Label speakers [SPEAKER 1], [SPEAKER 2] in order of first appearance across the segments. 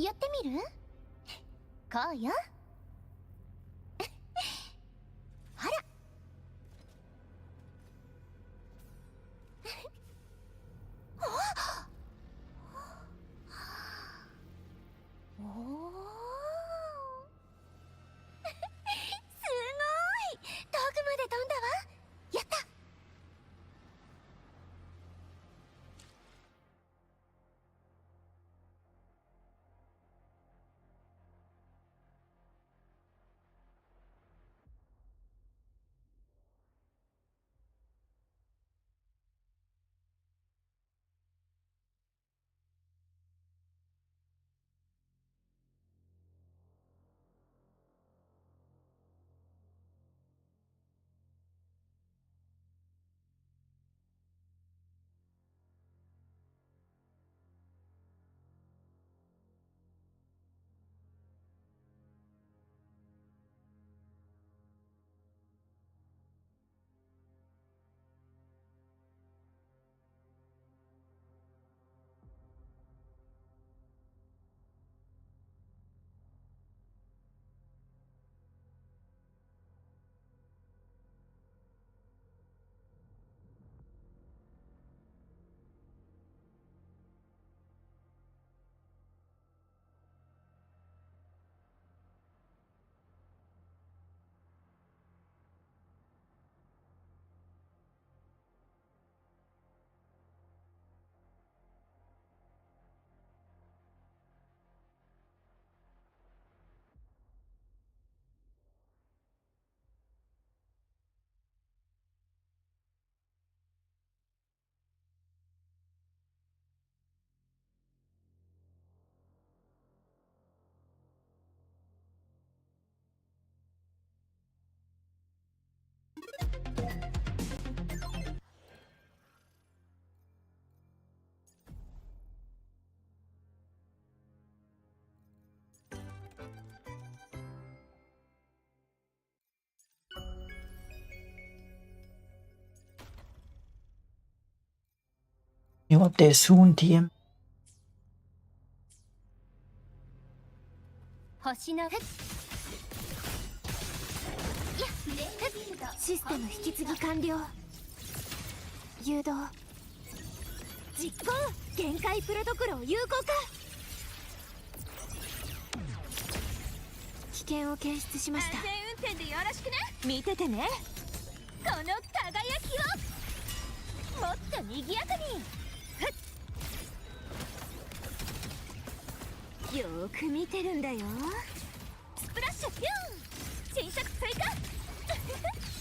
[SPEAKER 1] やってみる？こうよ。ほら。おお。すごい！遠くまで飛んだわ。やった！You
[SPEAKER 2] want there soon, TM?
[SPEAKER 1] 星のシステム引き継ぎ完了。誘導実行。限界プロトコルを有効化。危険を検出しました。安全運転でよろしくね。見ててね。この輝きをもっと賑やかに。よーく見てるんだよ。スプラッシュピューン。新作追加。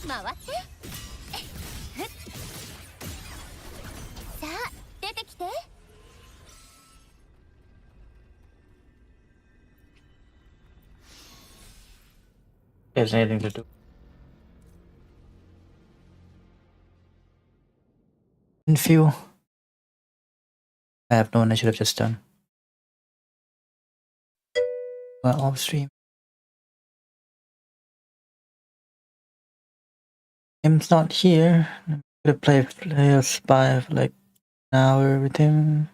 [SPEAKER 1] 回って。さあ出てきて。
[SPEAKER 2] There's anything to do. Infuse. I have known I should have just done. Off stream. Him's not here. I'm gonna play a spy for like an hour with him.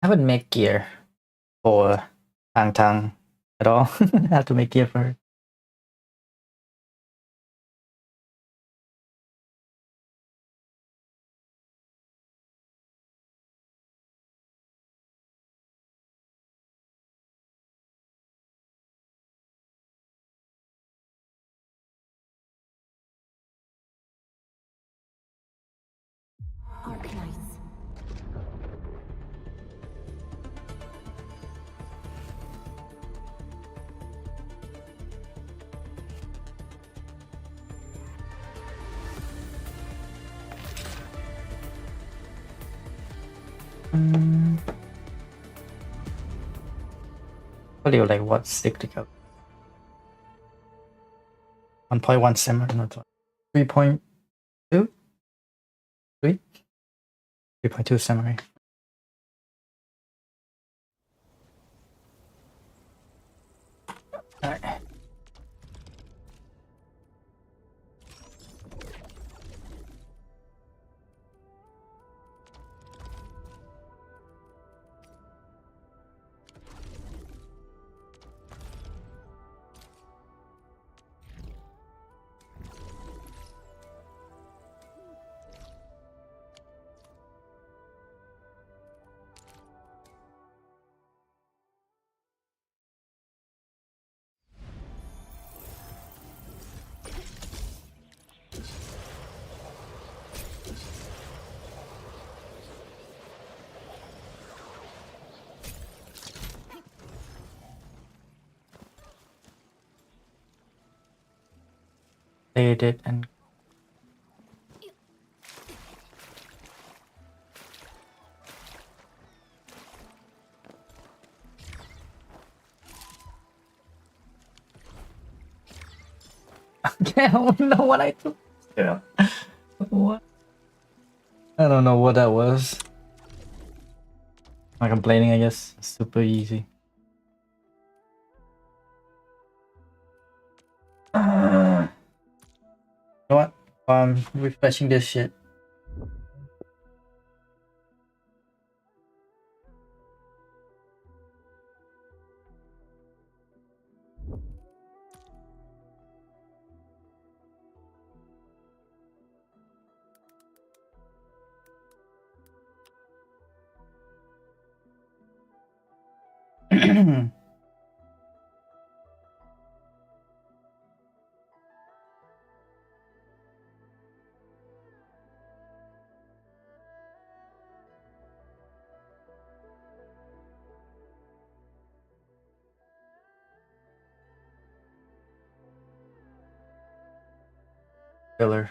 [SPEAKER 2] I haven't made gear for Tang Tang at all. I have to make gear for her.
[SPEAKER 1] Arkanites.
[SPEAKER 2] What do you like? What stick to go? 1.1 simmer, not 3.2? 3? 3.2 summary. Alright. They did and I don't know what I took. Yeah. What? I don't know what that was. Not complaining, I guess. Super easy. You know what? Refreshing this shit. Filler.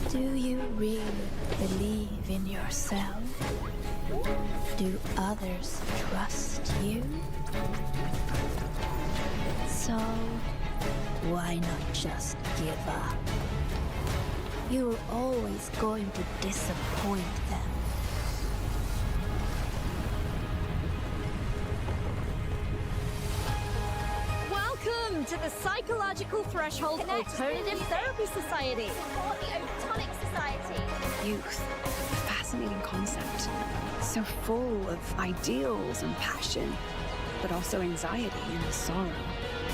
[SPEAKER 1] Do you really believe in yourself? Do others trust you? So, why not just give up? You're always going to disappoint them.
[SPEAKER 3] Welcome to the Psychological Threshold Alternative Therapy Society.
[SPEAKER 4] Support the Overtonic Society.
[SPEAKER 5] Youth. Fascinating concept. So full of ideals and passion, but also anxiety and sorrow.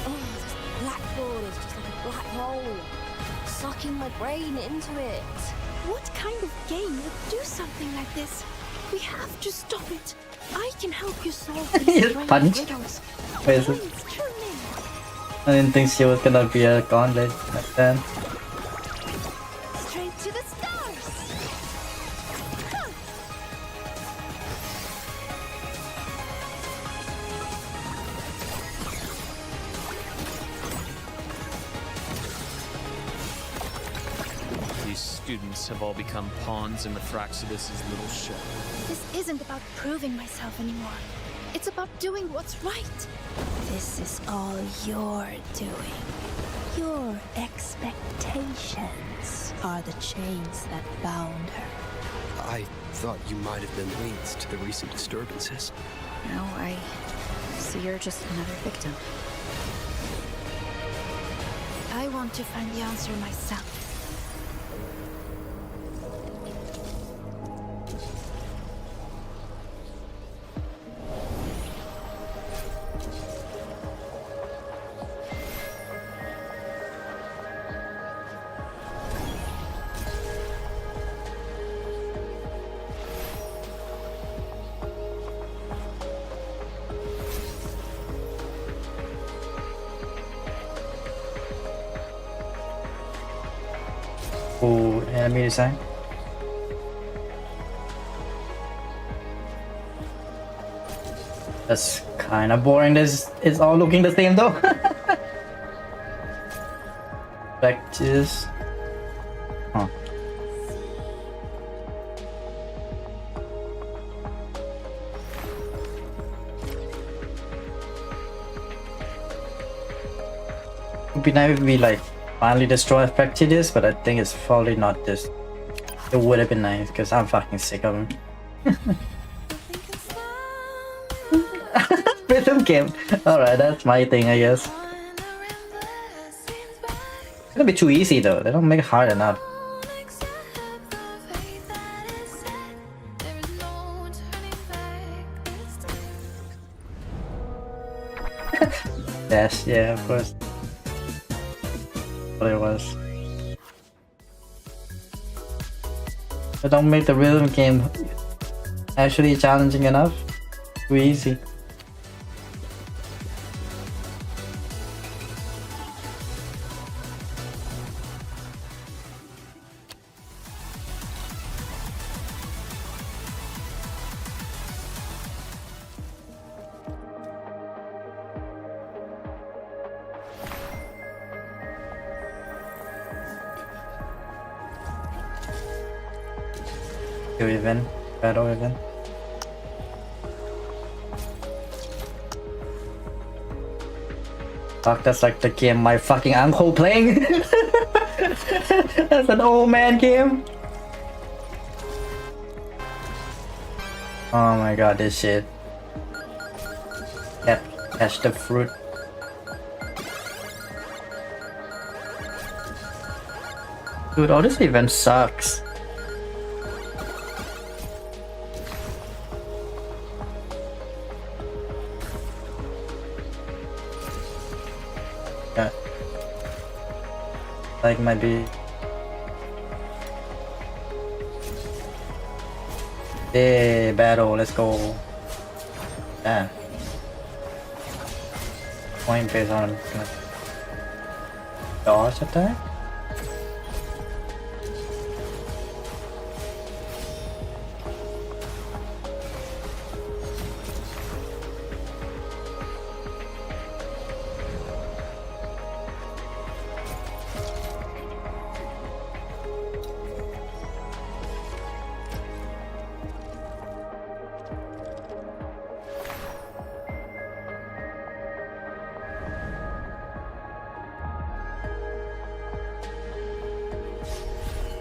[SPEAKER 4] Oh, this blackboard is just like a black hole, sucking my brain into it.
[SPEAKER 6] What kind of game would do something like this? We have to stop it. I can help you solve these strange
[SPEAKER 2] Punch.
[SPEAKER 6] riddles.
[SPEAKER 2] Where is it?
[SPEAKER 6] Please tune in.
[SPEAKER 2] I didn't think she was gonna be a gauntlet like that.
[SPEAKER 6] Straight to the stars. Huh.
[SPEAKER 7] These students have all become pawns in Mithraxidus' little show.
[SPEAKER 6] This isn't about proving myself anymore. It's about doing what's right.
[SPEAKER 1] This is all you're doing. Your expectations are the chains that bound her.
[SPEAKER 8] I thought you might have been linked to the recent disturbances.
[SPEAKER 5] No, I see you're just another victim.
[SPEAKER 6] I want to find the answer myself.
[SPEAKER 2] Ooh, enemy design. That's kind of boring. This is all looking the same though. practice. Huh. Would be nice if we like finally destroy practice, but I think it's probably not this. It would have been nice because I'm fucking sick of him. Rhythm game. Alright, that's my thing, I guess. It's gonna be too easy though. They don't make it hard enough. Dash, yeah, of course. What it was. They don't make the rhythm game actually challenging enough. Too easy. New event, battle event. Fuck, that's like the game my fucking uncle playing. That's an old man game. Oh my god, this shit. Catch the fruit. Dude, all this event sucks. Yeah. Like might be. Hey, battle, let's go. Yeah. Point based on dodge attack.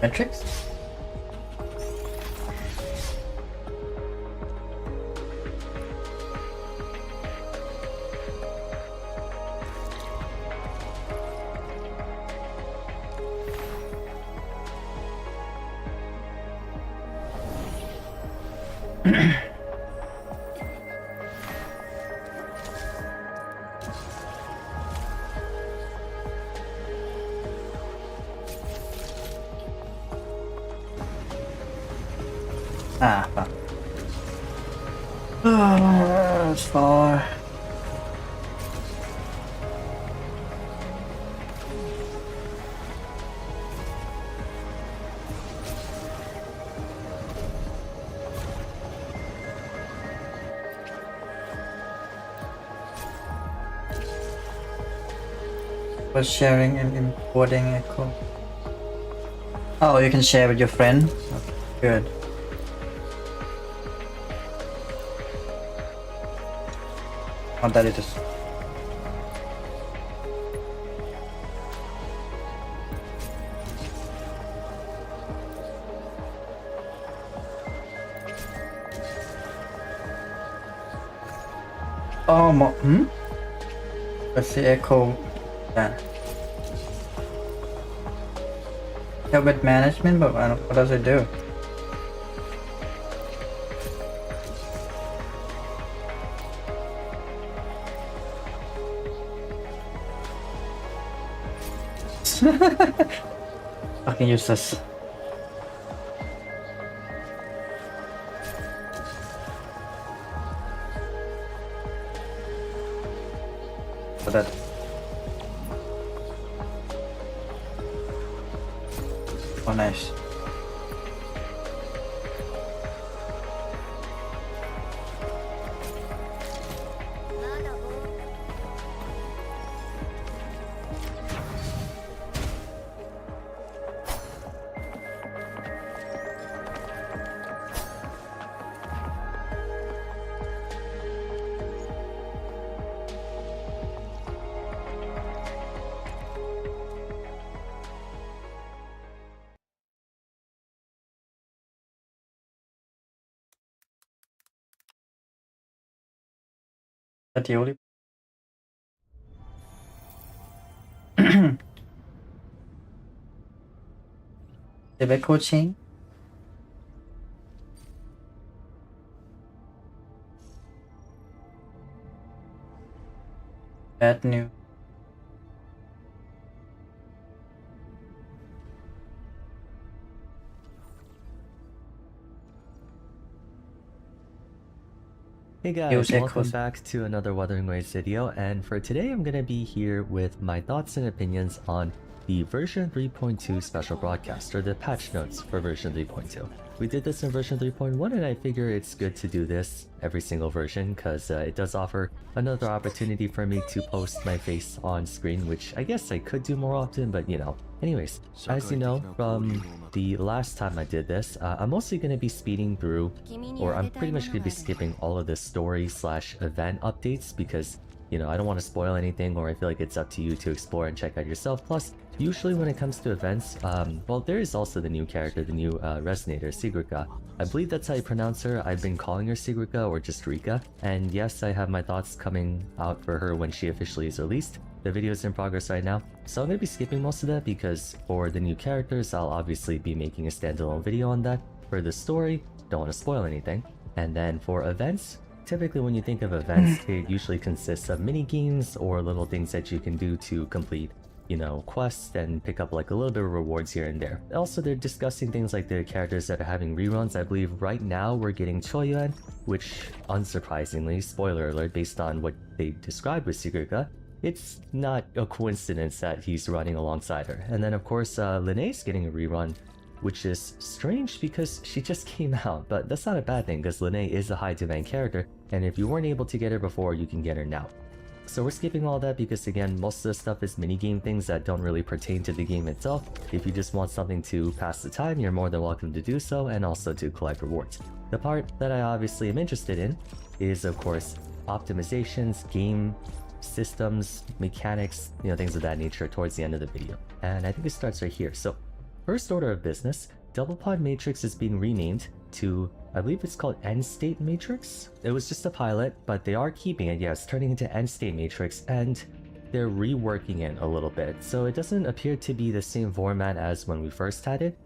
[SPEAKER 2] Metrics? Ah, fuck. Oh, it's far. For sharing and importing echo. Oh, you can share with your friend? Okay, good. Oh, that it is. Oh, Let's see, echo. Yeah. Help with management, but I don't, what does it do? Fucking useless. For that. Oh, nice. But the only the coaching. Bad news.
[SPEAKER 9] Hey guys, welcome back to another Wuthering Waves video, and for today I'm gonna be here with my thoughts and opinions on the version 3.2 special broadcast, or the patch notes for version 3.2. We did this in version 3.1 and I figure it's good to do this every single version because it does offer another opportunity for me to post my face on screen, which I guess I could do more often, but you know. Anyways, as you know from the last time I did this, I'm mostly going to be speeding through, or I'm pretty much going to be skipping all of the story/event updates because, you know, I don't want to spoil anything, or I feel like it's up to you to explore and check out yourself. Plus, usually when it comes to events, well, there is also the new character, the new Resonator, Sigurka. I believe that's how you pronounce her. I've been calling her Sigurka or just Rika. And yes, I have my thoughts coming out for her when she officially is released. The video is in progress right now, so I'm going to be skipping most of that because for the new characters, I'll obviously be making a standalone video on that. For the story, don't want to spoil anything. And then for events, typically when you think of events, it usually consists of mini games or little things that you can do to complete, you know, quests and pick up like a little bit of rewards here and there. Also, they're discussing things like the characters that are having reruns. I believe right now we're getting Choyuan, which unsurprisingly, spoiler alert, based on what they described with Sigurka, it's not a coincidence that he's running alongside her. And then of course, Linnea's getting a rerun, which is strange because she just came out, but that's not a bad thing because Linnea is a high demand character, and if you weren't able to get her before, you can get her now. So we're skipping all that because again, most of the stuff is minigame things that don't really pertain to the game itself. If you just want something to pass the time, you're more than welcome to do so, and also to collect rewards. The part that I obviously am interested in is of course optimizations, game systems, mechanics, you know, things of that nature towards the end of the video. And I think it starts right here. So first order of business, Double Pod Matrix is being renamed to, I believe it's called End State Matrix. It was just a pilot, but they are keeping it. Yeah, it's turning into End State Matrix, and they're reworking it a little bit. So it doesn't appear to be the same format as when we first had it,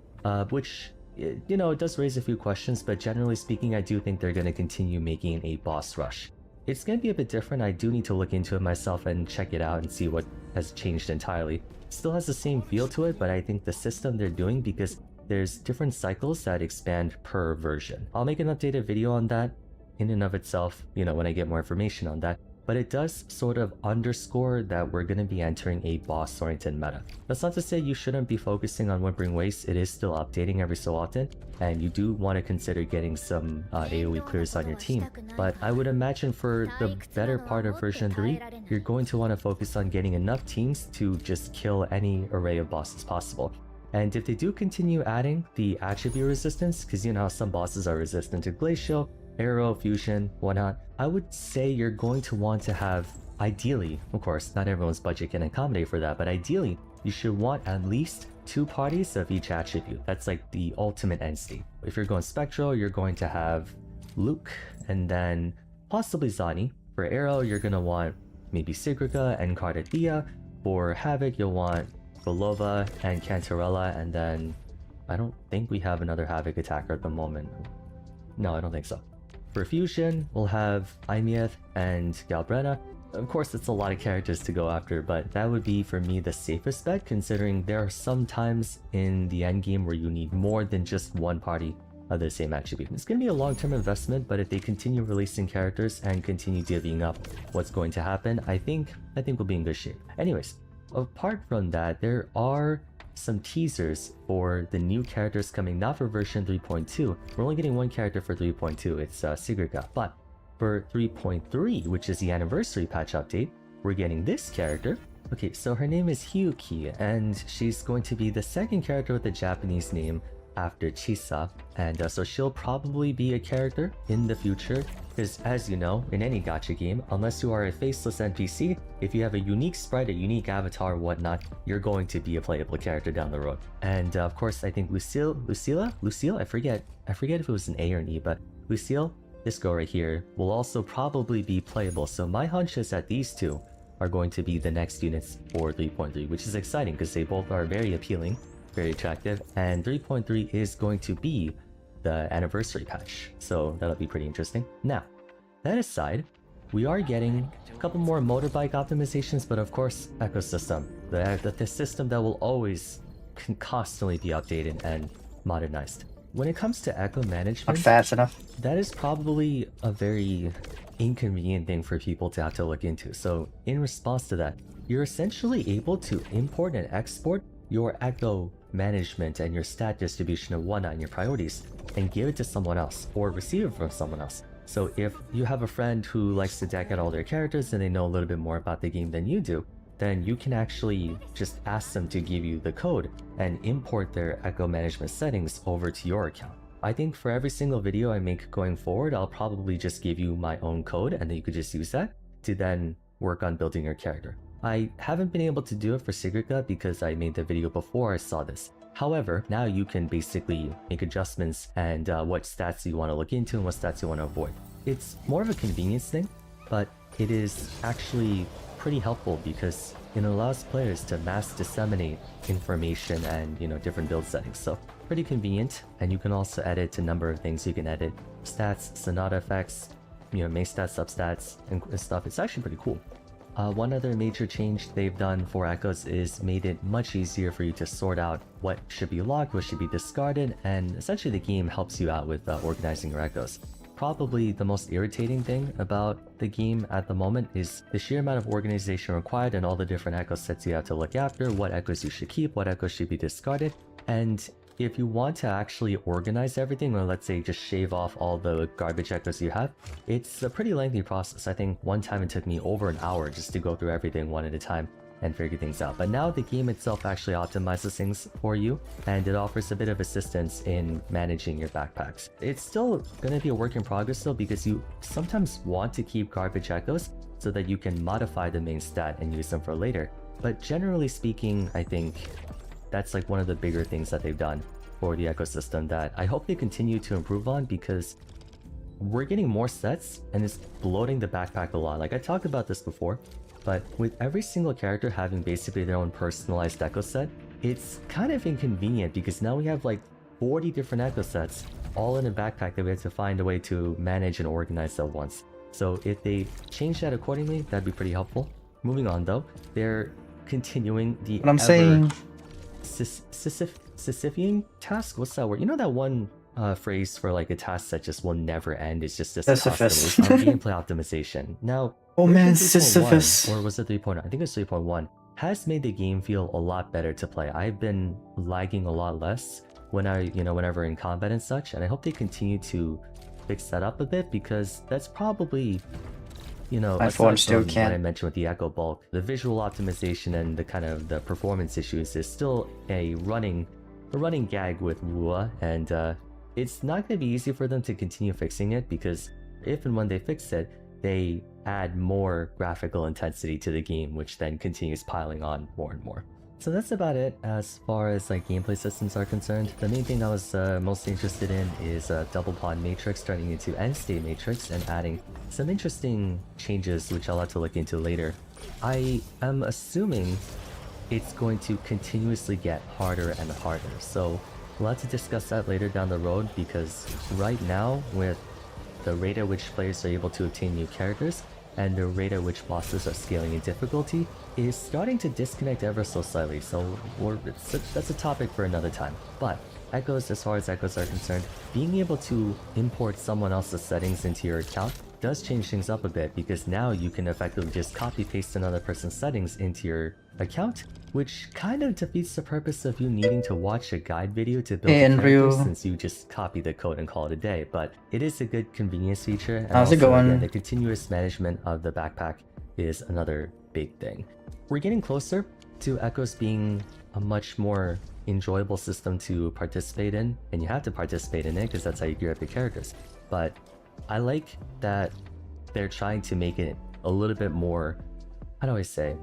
[SPEAKER 9] which, you know, it does raise a few questions, but generally speaking, I do think they're going to continue making a boss rush. It's going to be a bit different. I do need to look into it myself and check it out and see what has changed entirely. Still has the same feel to it, but I think the system they're doing, because there's different cycles that expand per version. I'll make an updated video on that in and of itself, you know, when I get more information on that. But it does sort of underscore that we're going to be entering a boss-oriented meta. That's not to say you shouldn't be focusing on Whimpering Waste. It is still updating every so often, and you do want to consider getting some AoE clears on your team. But I would imagine for the better part of version 3, you're going to want to focus on getting enough teams to just kill any array of bosses possible. And if they do continue adding the attribute resistance, because you know how some bosses are resistant to Glacial, Arrow, Fusion, whatnot, I would say you're going to want to have, ideally, of course, not everyone's budget can accommodate for that, but ideally, you should want at least 2 parties of each attribute. That's like the ultimate end state. If you're going Spectral, you're going to have Luke, and then possibly Zani. For Arrow, you're going to want maybe Sigurka and Cardadia. For Havoc, you'll want Belova and Cantarella, and then I don't think we have another Havoc attacker at the moment. No, I don't think so. For Fusion, we'll have Imieth and Galbrena. Of course, it's a lot of characters to go after, but that would be for me the safest bet, considering there are some times in the endgame where you need more than just one party of the same attribute. It's going to be a long-term investment, but if they continue releasing characters and continue divvying up what's going to happen, I think we'll be in good shape. Anyways, apart from that, there are some teasers for the new characters coming, not for version 3.2. We're only getting one character for 3.2, it's Sigurka. But for 3.3, which is the anniversary patch update, we're getting this character. Okay, so her name is Hyuki, and she's going to be the second character with a Japanese name after Chisa, and so she'll probably be a character in the future, because as you know, in any gacha game, unless you are a faceless NPC, if you have a unique sprite, a unique avatar, whatnot, you're going to be a playable character down the road. And of course, I think Lucille, I forget if it was an A or an E, but Lucille this girl right here will also probably be playable. So my hunch is that these two are going to be the next units for 3.3, which is exciting because they both are very appealing, very attractive, and 3.3 is going to be the anniversary patch, so that'll be pretty interesting. Now, that aside, we are getting a couple more motorbike optimizations, but of course, ecosystem, the system that will always constantly be updated and modernized. When it comes to echo management,
[SPEAKER 2] Not fast enough.
[SPEAKER 9] that is probably a very inconvenient thing for people to have to look into. So in response to that, you're essentially able to import and export your echo management and your stat distribution and whatnot and your priorities and give it to someone else or receive it from someone else. So if you have a friend who likes to deck out all their characters and they know a little bit more about the game than you do, then you can actually just ask them to give you the code and import their echo management settings over to your account. I think for every single video I make going forward, I'll probably just give you my own code and then you could just use that to then work on building your character. I haven't been able to do it for Secret Gut because I made the video before I saw this. However, now you can basically make adjustments and what stats you want to look into and what stats you want to avoid. It's more of a convenience thing, but it is actually pretty helpful because it allows players to mass disseminate information and, you know, different build settings. So pretty convenient, and you can also edit a number of things. You can edit stats, Sonata effects, you know, main stats, substats, and stuff. It's actually pretty cool. One other major change they've done for echoes is made it much easier for you to sort out what should be locked, what should be discarded, and essentially the game helps you out with organizing your echoes. Probably the most irritating thing about the game at the moment is the sheer amount of organization required and all the different echo sets you have to look after, what echoes you should keep, what echoes should be discarded, and if you want to actually organize everything, or let's say just shave off all the garbage echoes you have, it's a pretty lengthy process. I think one time it took me over an hour just to go through everything one at a time and figure things out. But now the game itself actually optimizes things for you, and it offers a bit of assistance in managing your backpacks. It's still going to be a work in progress though, because you sometimes want to keep garbage echoes so that you can modify the main stat and use them for later. But generally speaking, I think that's like one of the bigger things that they've done for the ecosystem that I hope they continue to improve on, because we're getting more sets and it's bloating the backpack a lot. Like I talked about this before, but with every single character having basically their own personalized echo set, it's kind of inconvenient because now we have like 40 different echo sets all in a backpack that we have to find a way to manage and organize at once. So if they change that accordingly, that'd be pretty helpful. Moving on though, they're continuing the
[SPEAKER 2] What I'm saying,
[SPEAKER 9] Sisyphean task? What's that word? You know that one phrase for like a task that just will never end? It's just this
[SPEAKER 2] Sisyphus.
[SPEAKER 9] gameplay optimization. Now,
[SPEAKER 2] oh man,
[SPEAKER 9] 3.1,
[SPEAKER 2] Sisyphus.
[SPEAKER 9] or was it 3.0? I think it's 3.1. Has made the game feel a lot better to play. I've been lagging a lot less whenever in combat and such, and I hope they continue to fix that up a bit, because that's probably, you know, aside from what I mentioned with the echo bulk, the visual optimization and the kind of the performance issues is still a running gag with Lua, and it's not going to be easy for them to continue fixing it, because if and when they fix it, they add more graphical intensity to the game, which then continues piling on more and more. So that's about it as far as like gameplay systems are concerned. The main thing I was most interested in is double pawn matrix turning into end state matrix and adding some interesting changes which I'll have to look into later. I am assuming it's going to continuously get harder and harder, so we'll have to discuss that later down the road, because right now with the rate at which players are able to obtain new characters and the rate at which bosses are scaling in difficulty is starting to disconnect ever so slightly, so that's a topic for another time. But echoes, as far as echoes are concerned, being able to import someone else's settings into your account does change things up a bit, because now you can effectively just copy paste another person's settings into your account, which kind of defeats the purpose of you needing to watch a guide video to build a character, since you just copy the code and call it a day. But it is a good convenience feature, and
[SPEAKER 2] how's it going?
[SPEAKER 9] Again, the continuous management of the backpack is another big thing. We're getting closer to echoes being a much more enjoyable system to participate in, and you have to participate in it because that's how you gear up your characters. But I like that they're trying to make it a little bit more, how do I say,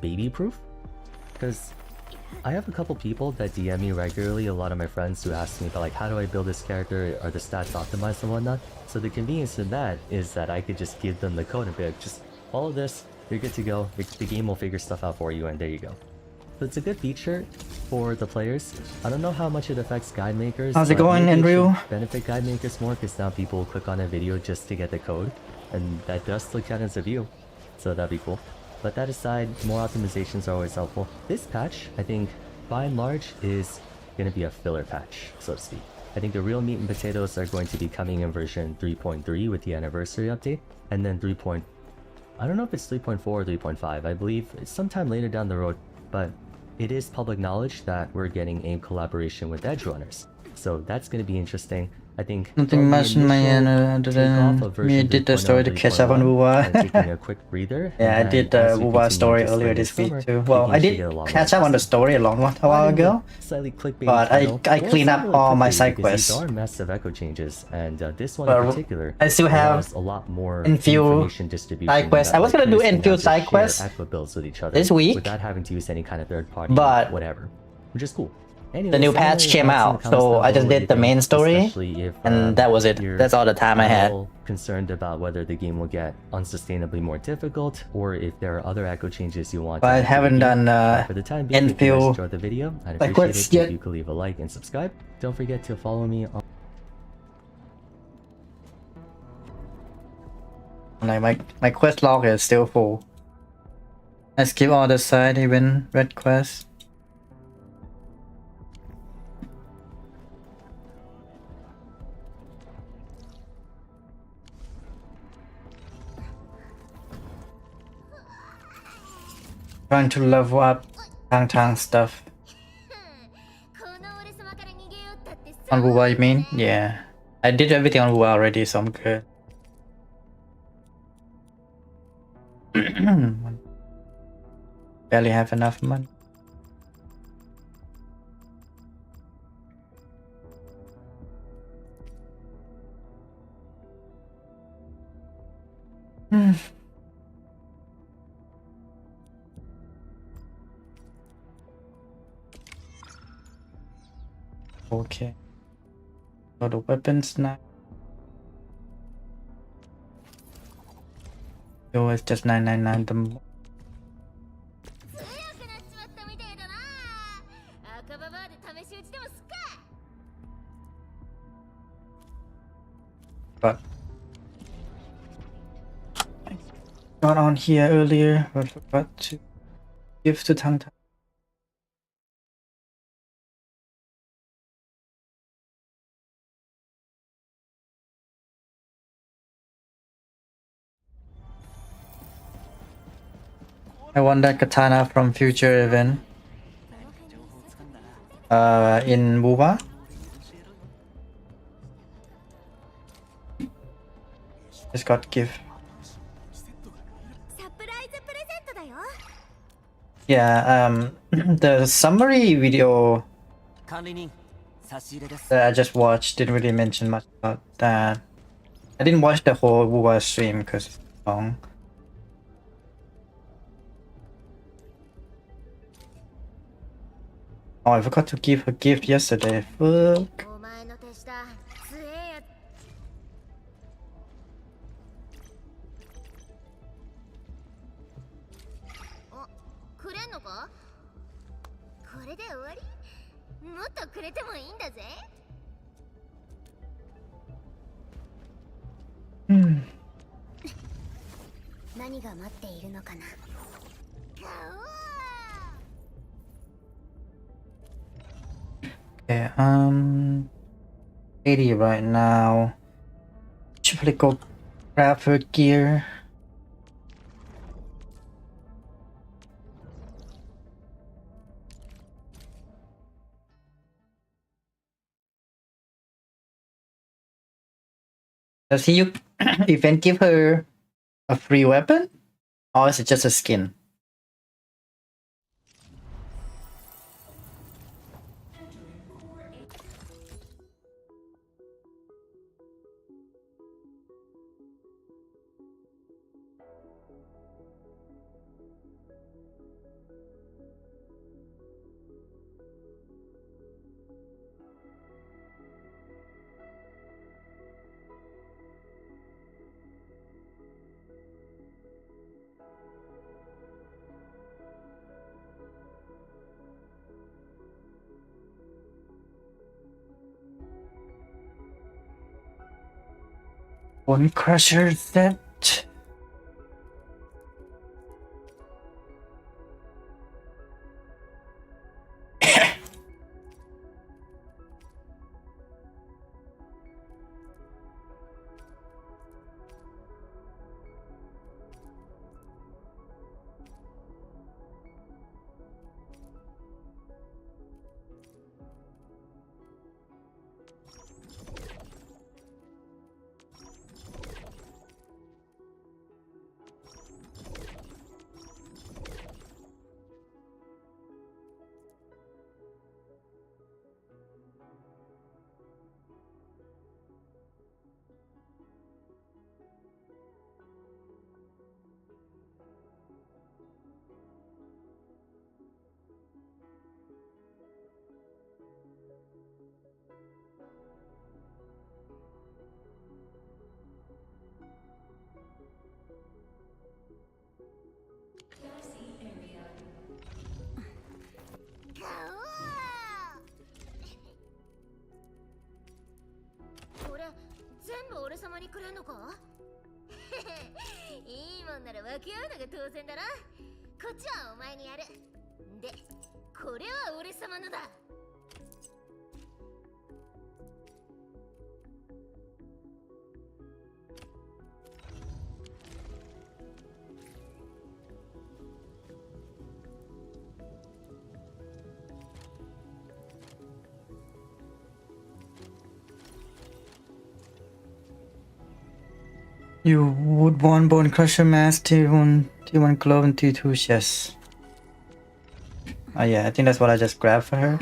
[SPEAKER 9] baby proof? Because I have a couple people that DM me regularly, a lot of my friends who ask me about like how do I build this character, are the stats optimized and whatnot. So the convenience in that is that I could just give them the code and be like, just follow this, you're good to go, the game will figure stuff out for you and there you go. So it's a good feature for the players. I don't know how much it affects guide makers.
[SPEAKER 2] How's it going,
[SPEAKER 9] maybe it
[SPEAKER 2] Andrew?
[SPEAKER 9] should benefit guide makers more because now people click on a video just to get the code, and that does still count as a view. So that'd be cool. But that aside, more optimizations are always helpful. This patch, I think, by and large, is going to be a filler patch, so to speak. I think the real meat and potatoes are going to be coming in version 3.3 with the anniversary update, and then 3. I don't know if it's 3.4 or 3.5. I believe it's sometime later down the road, but it is public knowledge that we're getting a collaboration with Edge Runners. So that's going to be interesting. I think
[SPEAKER 2] nothing much in my end other than me did the story to catch up on Wuwa.
[SPEAKER 9] Taking a quick breather.
[SPEAKER 2] Yeah, I did the Wuwa story earlier this week too. Well, I did catch up on the story a while ago, but I cleaned up all my side quests.
[SPEAKER 9] These are massive echo changes, and this one
[SPEAKER 2] But
[SPEAKER 9] in particular
[SPEAKER 2] I still have
[SPEAKER 9] a lot more
[SPEAKER 2] infill
[SPEAKER 9] information distribution.
[SPEAKER 2] side quests. I was gonna do infill side quests this week,
[SPEAKER 9] without having to use any kind of third party,
[SPEAKER 2] but
[SPEAKER 9] whatever, which is cool. Anyways,
[SPEAKER 2] the new patch came out, so I just did the main story, and that was it. That's all the time I had.
[SPEAKER 9] Concerned about whether the game will get unsustainably more difficult, or if there are other echo changes you want.
[SPEAKER 2] But I haven't done
[SPEAKER 9] for the time being. If you guys enjoyed the video, I'd appreciate it if you could leave a like and subscribe. Don't forget to follow me on.
[SPEAKER 2] Like my quest log is still full. I skip all the side event red quests. Trying to level up Tang stuff. On Wuwa, you mean? Yeah. I did everything on Wuwa already, so I'm good. Barely have enough money. Okay. Got the weapons now. So it's just 999 the mo- But I got on here earlier, but forgot to give to Tang. I won that katana from future event. In Wuwa. Just got gift. Yeah, the summary video that I just watched didn't really mention much about that. I didn't watch the whole Wuwa stream because it's long. Oh, I forgot to give a gift yesterday. Fuck. Okay, 80 right now. Should probably go grab her gear. Does he event give her a free weapon? Or is it just a skin? Bone Crusher set. You would want Bone Crusher Mask, T1 Glove, and T2 Chest. Oh yeah, I think that's what I just grabbed for her.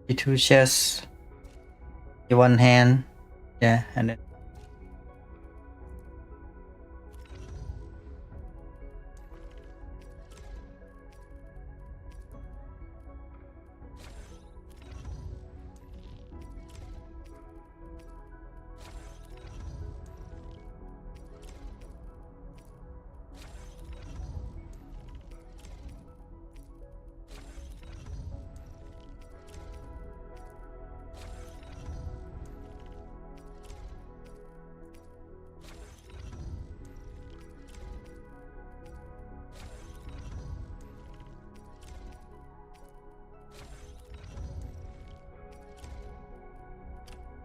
[SPEAKER 2] T2 Chest, T1 hand, yeah, and then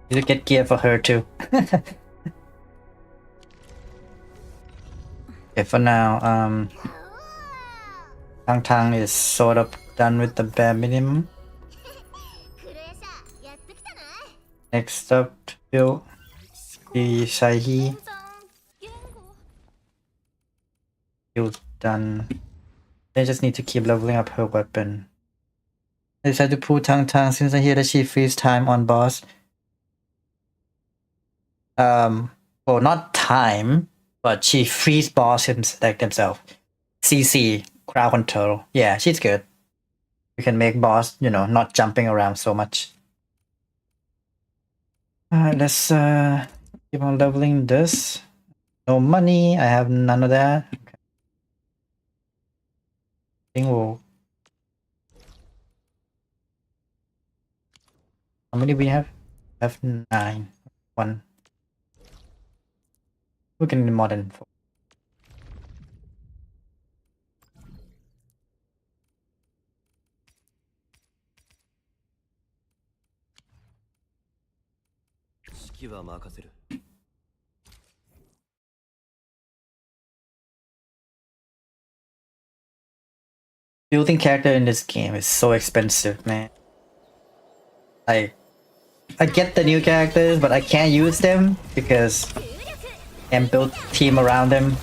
[SPEAKER 2] you get gear for her too. Okay, for now, Tang is sort of done with the bare minimum. Next up, build the Saihi. Build done. I just need to keep leveling up her weapon. I decided to pull Tang since I hear that she frees time on boss. Well, not time, but she frees boss themselves. CC, crowd control. Yeah, she's good. You can make boss, not jumping around so much. Alright, let's keep on leveling this. No money, I have none of that. Okay. I think we'll... How many we have? We have 9. 1. We can need more than 4. Building character in this game is so expensive, man. I get the new characters, but I can't use them because I can't build team around them.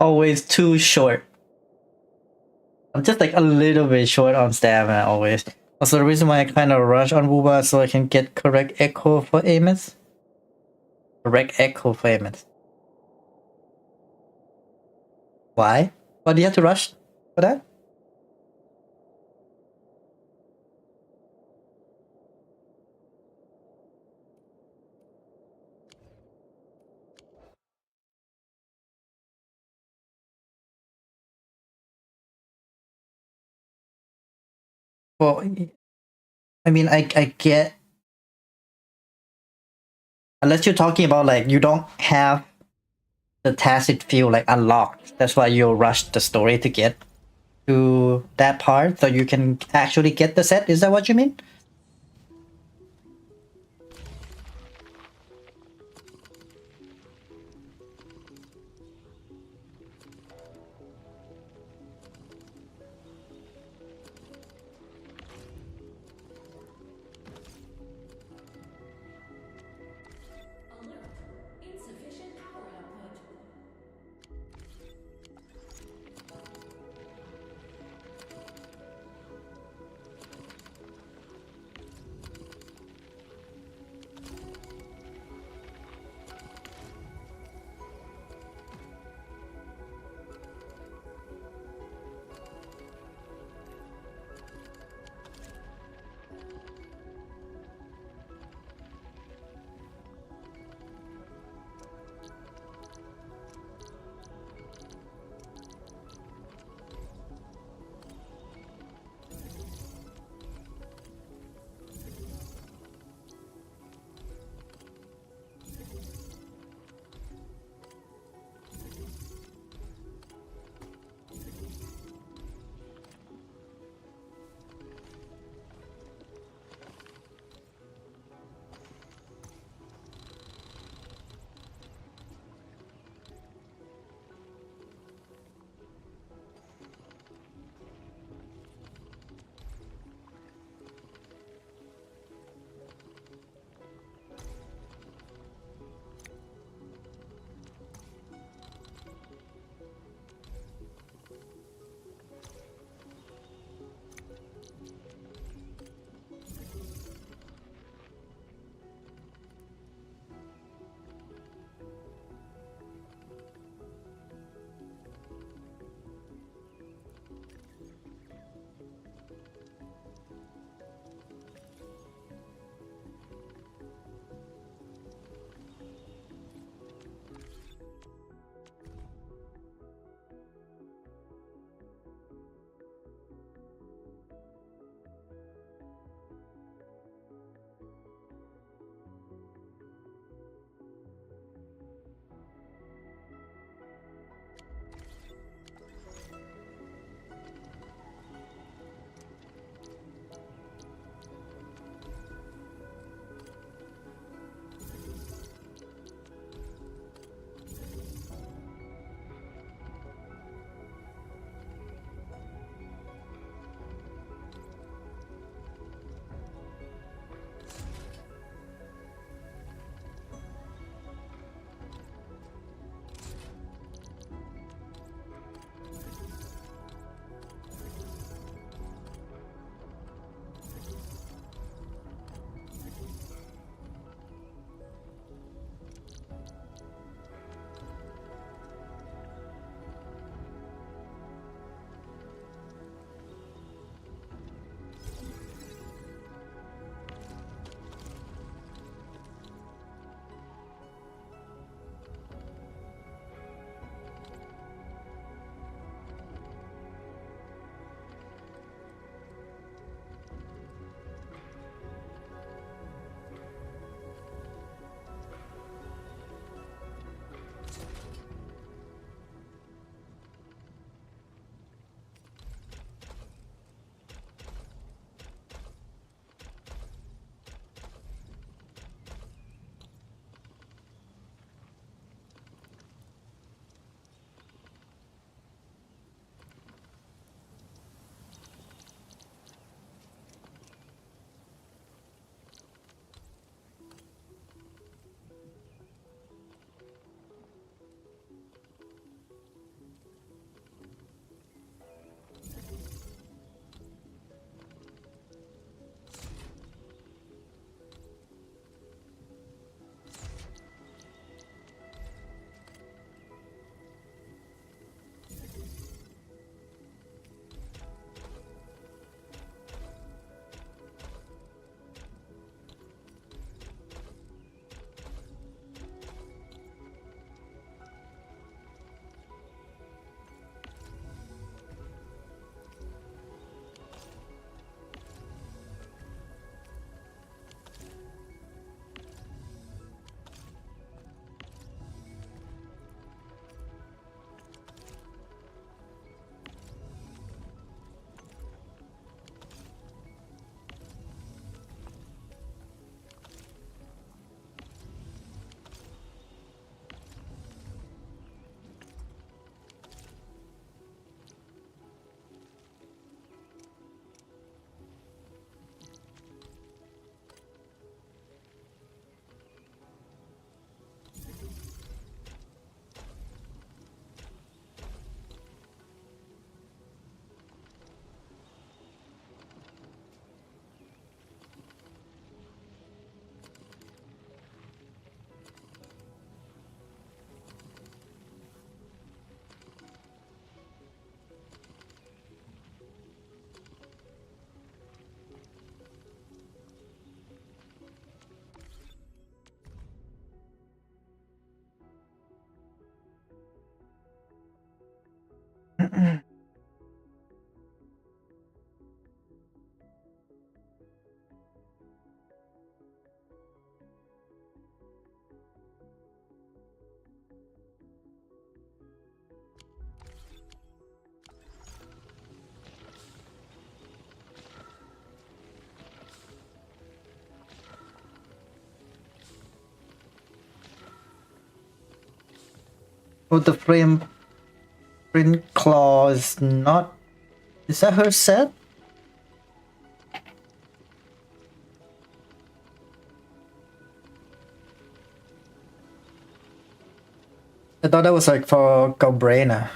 [SPEAKER 2] always too short. I'm just like a little bit short on stamina always. Also, the reason why I kind of rush on Wooba so I can get correct echo for Amos. Correct echo for Amos. Why? Why do you have to rush for that? Well, I mean, I get. Unless you're talking about like you don't have the tacit field like unlocked. That's why you'll rush the story to get to that part so you can actually get the set. Is that what you mean? Oh, the frame print claw is not. Is that her set? I thought that was like for Galbraina.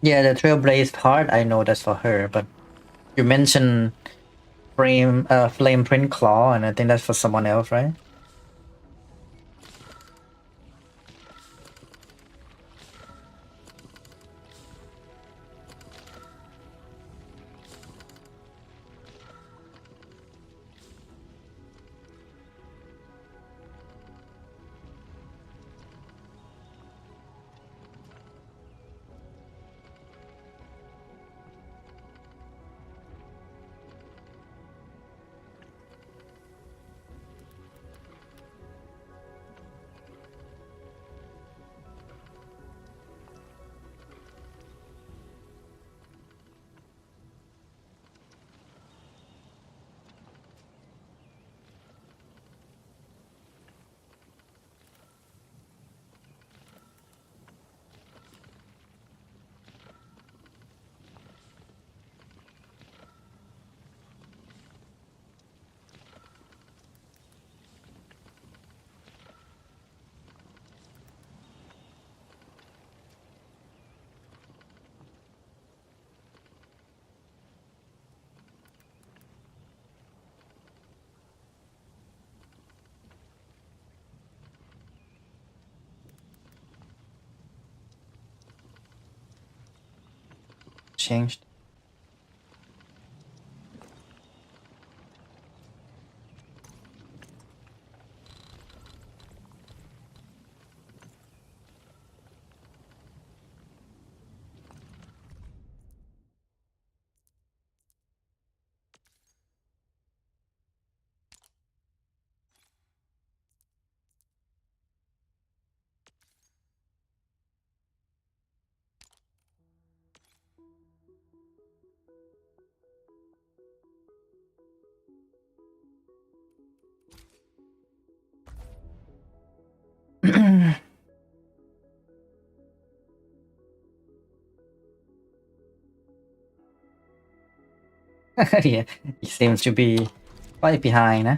[SPEAKER 2] Yeah, the Trailblaze part, I know that's for her, but you mentioned flame print claw, and I think that's for someone else, right? Changed. Yeah, he seems to be quite behind, huh?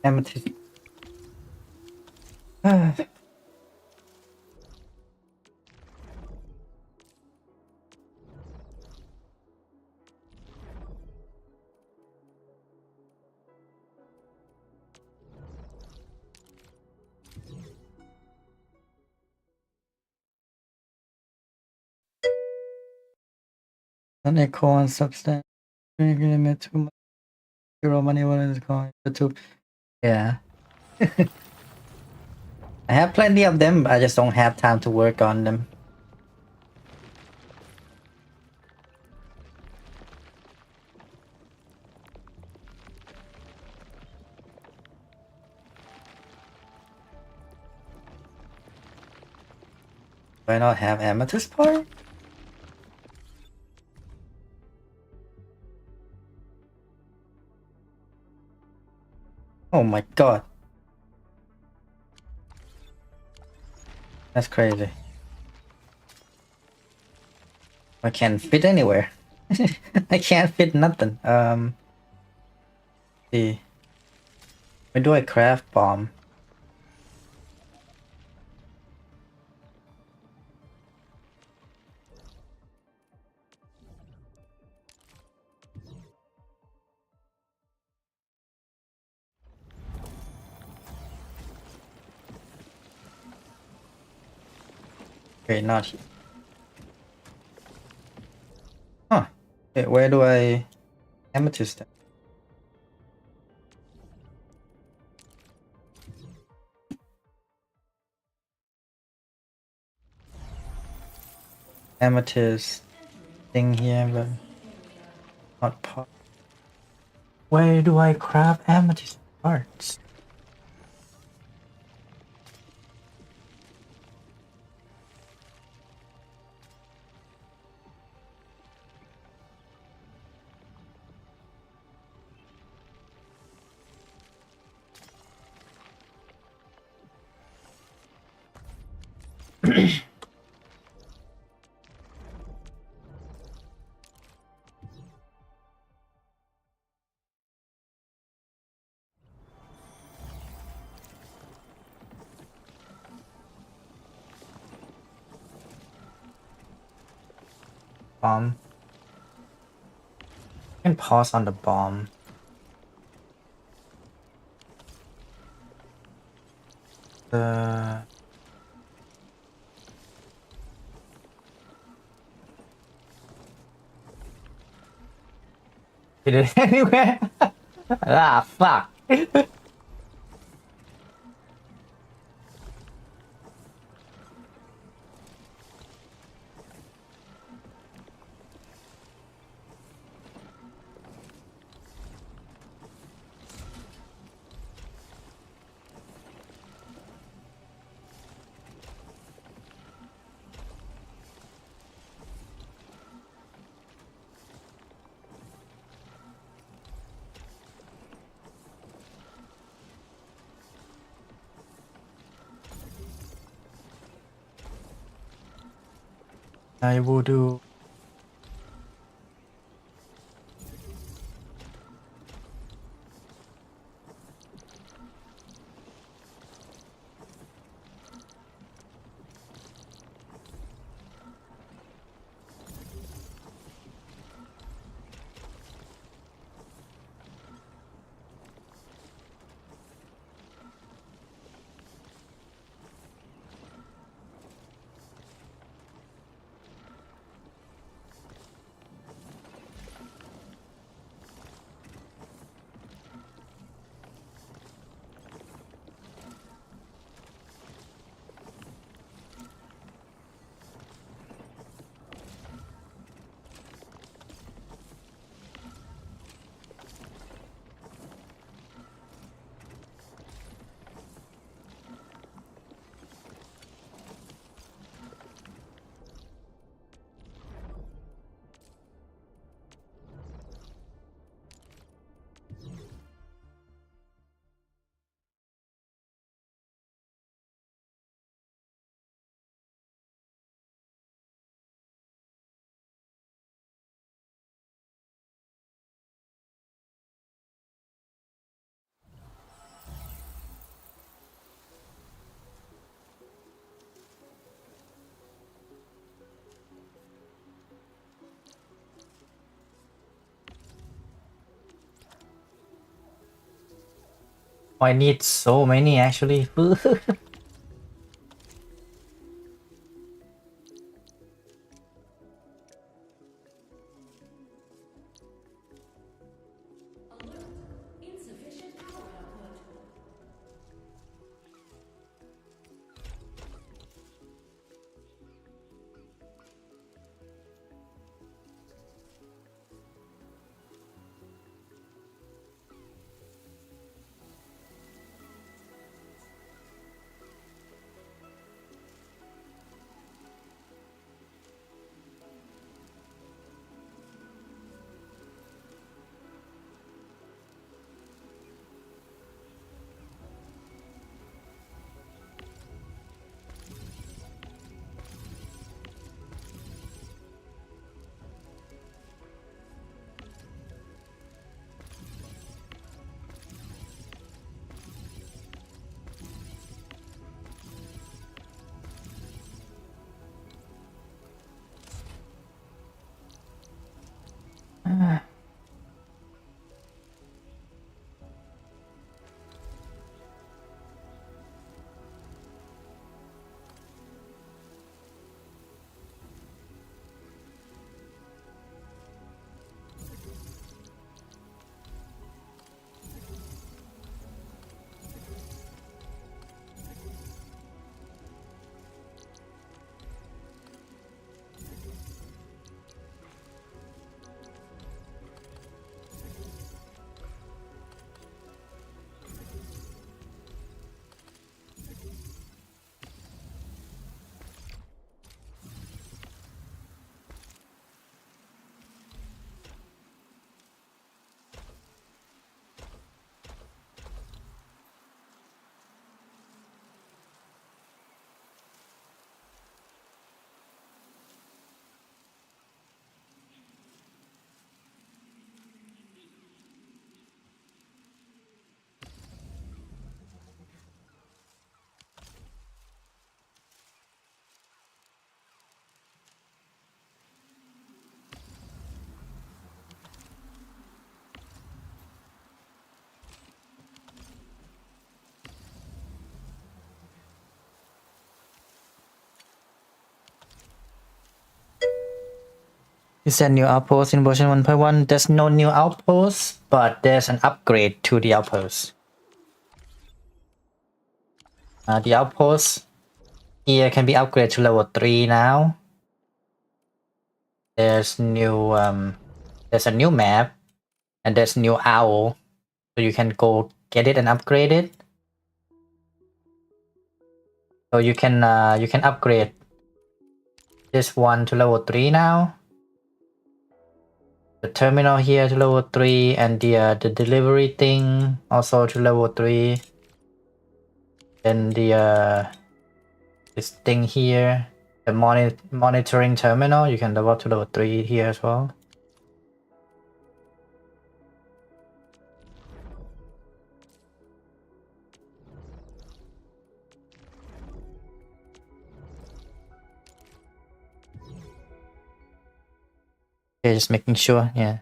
[SPEAKER 2] Amethyst. An echo on substance. Limit too much. Hero money, what is it called? YouTube. Yeah. I have plenty of them, but I just don't have time to work on them. Do I not have amethyst part? Oh my god. That's crazy. I can't fit anywhere. I can't fit nothing. See. Where do I craft bomb? Okay, not here. Huh. Okay, where do I amethyst them? Amethyst thing here, but not part. Where do I craft amethyst parts? Bomb. I can pause on the bomb. The It is anywhere. Ah, fuck. I will do. I need so many actually. Is there new outpost in version 1.1? There's no new outpost, but there's an upgrade to the outpost. The outpost here can be upgraded to level 3 now. There's a new map, and there's new owl, so you can go get it and upgrade it. So you can upgrade this one to level 3 now. The terminal here to level 3, and the delivery thing also to level 3. Then this thing here, the monitoring terminal, you can level up to level 3 here as well. Okay, just making sure, yeah.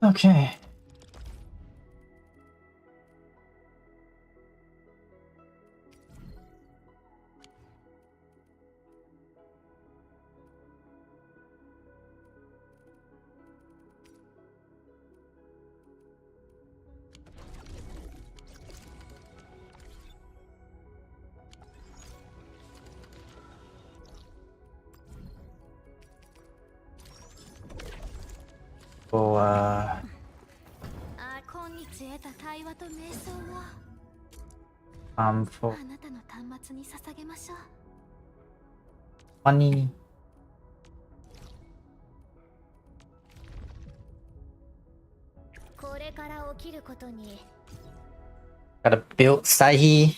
[SPEAKER 2] Okay. So,
[SPEAKER 1] 今日得た対話と瞑想を
[SPEAKER 2] for
[SPEAKER 1] あなたの端末に捧げましょう。
[SPEAKER 2] money.
[SPEAKER 1] これから起きることに
[SPEAKER 2] Gotta build Sahi.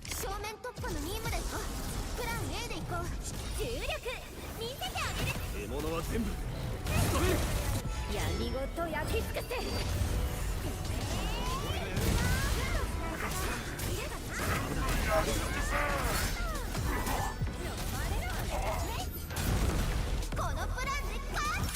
[SPEAKER 1] 正面突破の任務ですか。プラン A で行こう。重力見せてあげる。
[SPEAKER 7] 獲物は全部
[SPEAKER 1] 闇ごと焼き尽くせ。このプランで勝つ。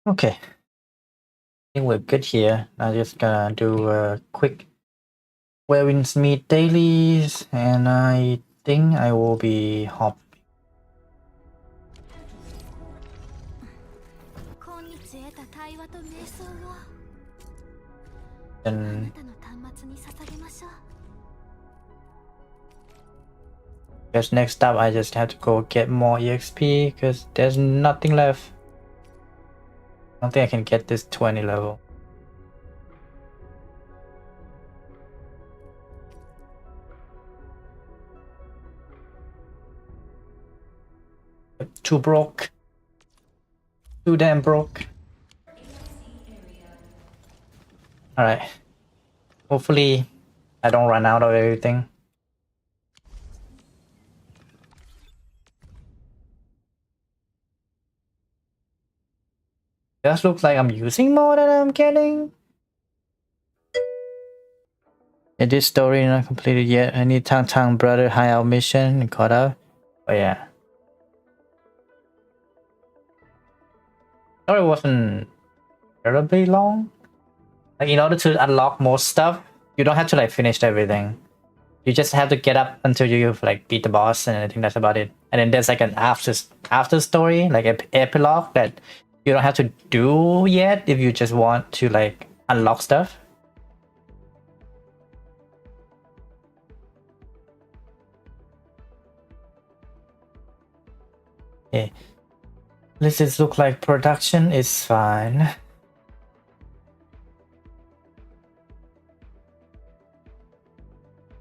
[SPEAKER 2] Okay. I think we're good here. I'm just gonna do a quick Wellwin's Meet dailies, and I think I will be hopping.
[SPEAKER 1] 今日得た対話と瞑想をあ
[SPEAKER 2] And
[SPEAKER 1] なたの端末に捧げましょう。
[SPEAKER 2] guess next up I just have to go get more EXP because there's nothing left. I don't think I can get this 20 level. Too broke. Too damn broke. Alright. Hopefully I don't run out of everything. Just looks like I'm using more than I'm getting. Is this story not completed yet? I need Tang Tang brother hideout mission and caught up. Oh yeah. Story wasn't terribly long. Like in order to unlock more stuff, you don't have to like finish everything. You just have to get up until you like beat the boss, and I think that's about it. And then there's like an after story, like an epilogue that you don't have to do yet if you just want to like unlock stuff. Okay. This look like production is fine.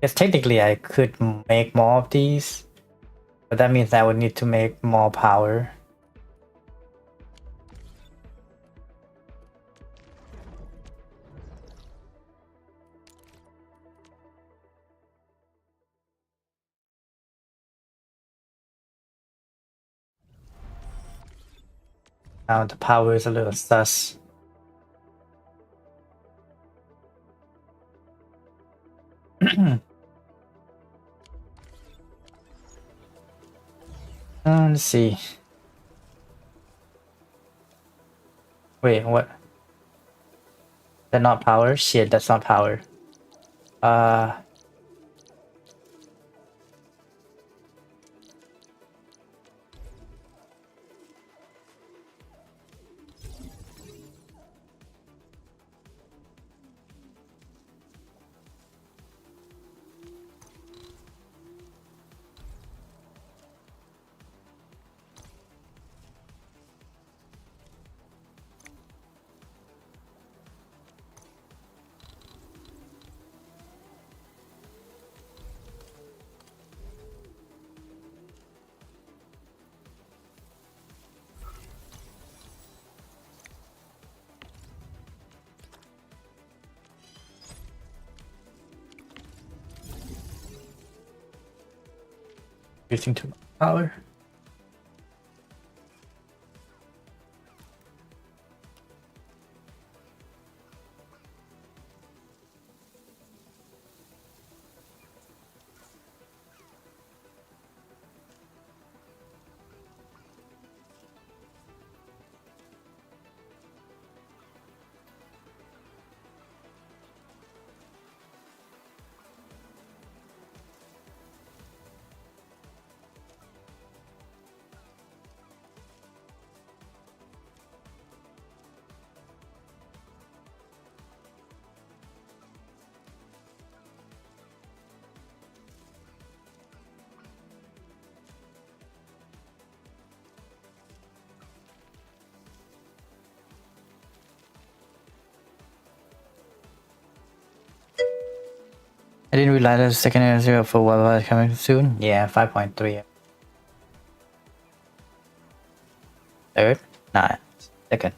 [SPEAKER 2] Yes, technically I could make more of these, but that means I would need to make more power. Now the power is a little sus. Let's see. Wait, what? That's not power? Shit, that's not power. Using too much power. I didn't realize the second anniversary for what was coming soon. Yeah, 5.3. Third? Nah, second.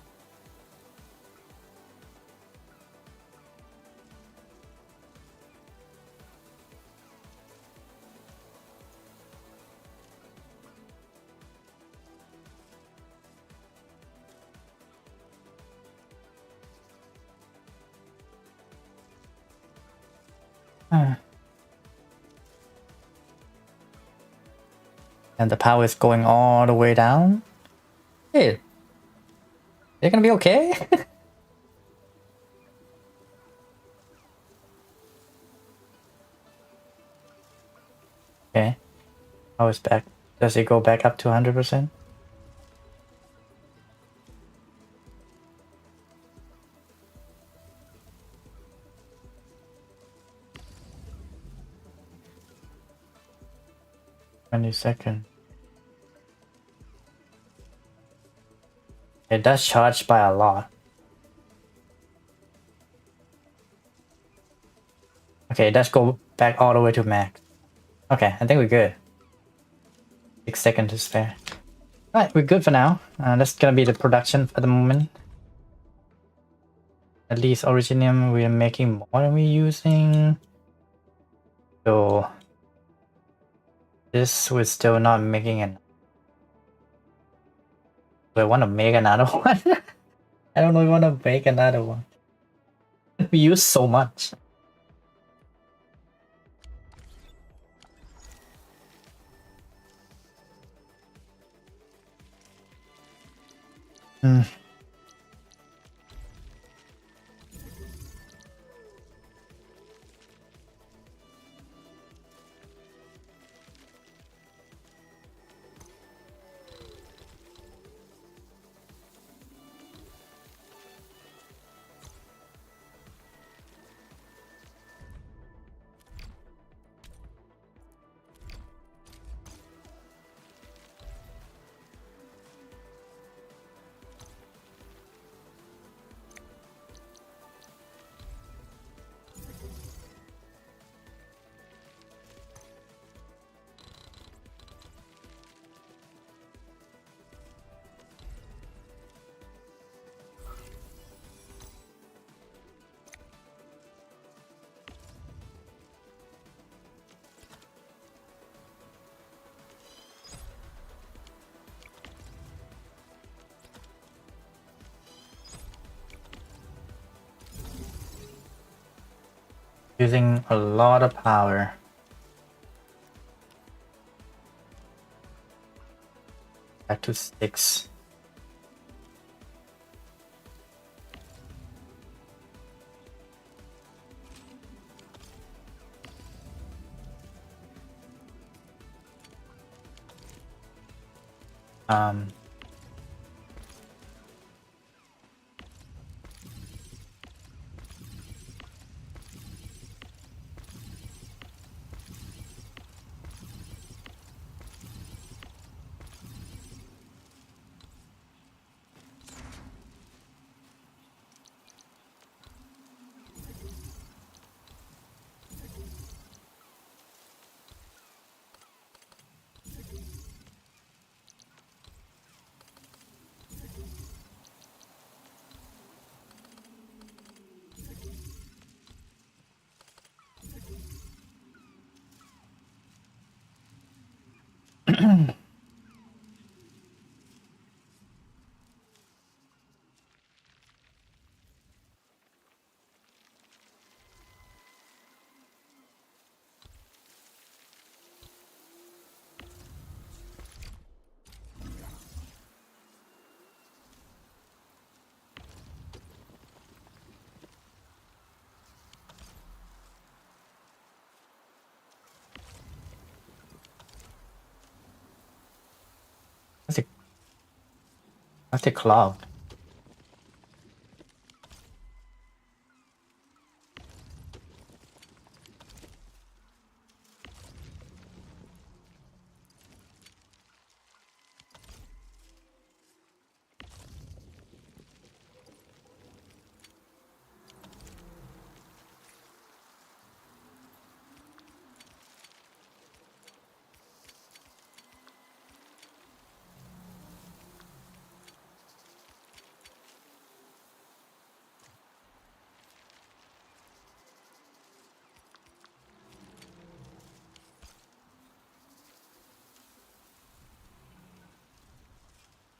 [SPEAKER 2] And the power is going all the way down. Hey. They're gonna be okay? Okay. Oh, it's back. Does it go back up to 100%? Second. It does charge by a lot. Okay, let's go back all the way to max. Okay, I think we're good. 6 seconds to spare. Alright, we're good for now. That's gonna be the production for the moment. At least Originium we're making more than we're using. So this we're still not making enough. Do I want to make another one? I don't know if I want to make another one. We use so much. Hmm. Using a lot of power. Back to 6. Um, what's the cloud?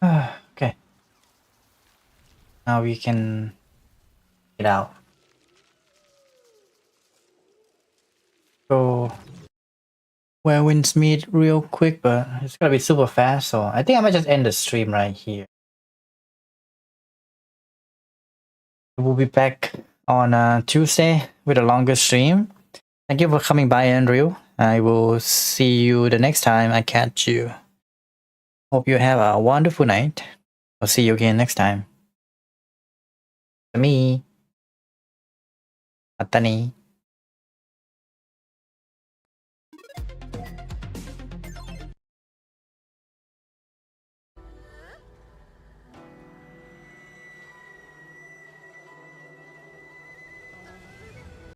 [SPEAKER 2] Okay. Now we can get out. Go where winds meet real quick, but it's gonna be super fast, so I think I might just end the stream right here. We'll be back on Tuesday with a longer stream. Thank you for coming by, Andrew. I will see you the next time I catch you. Hope you have a wonderful night. I'll see you again next time. To me. Matani.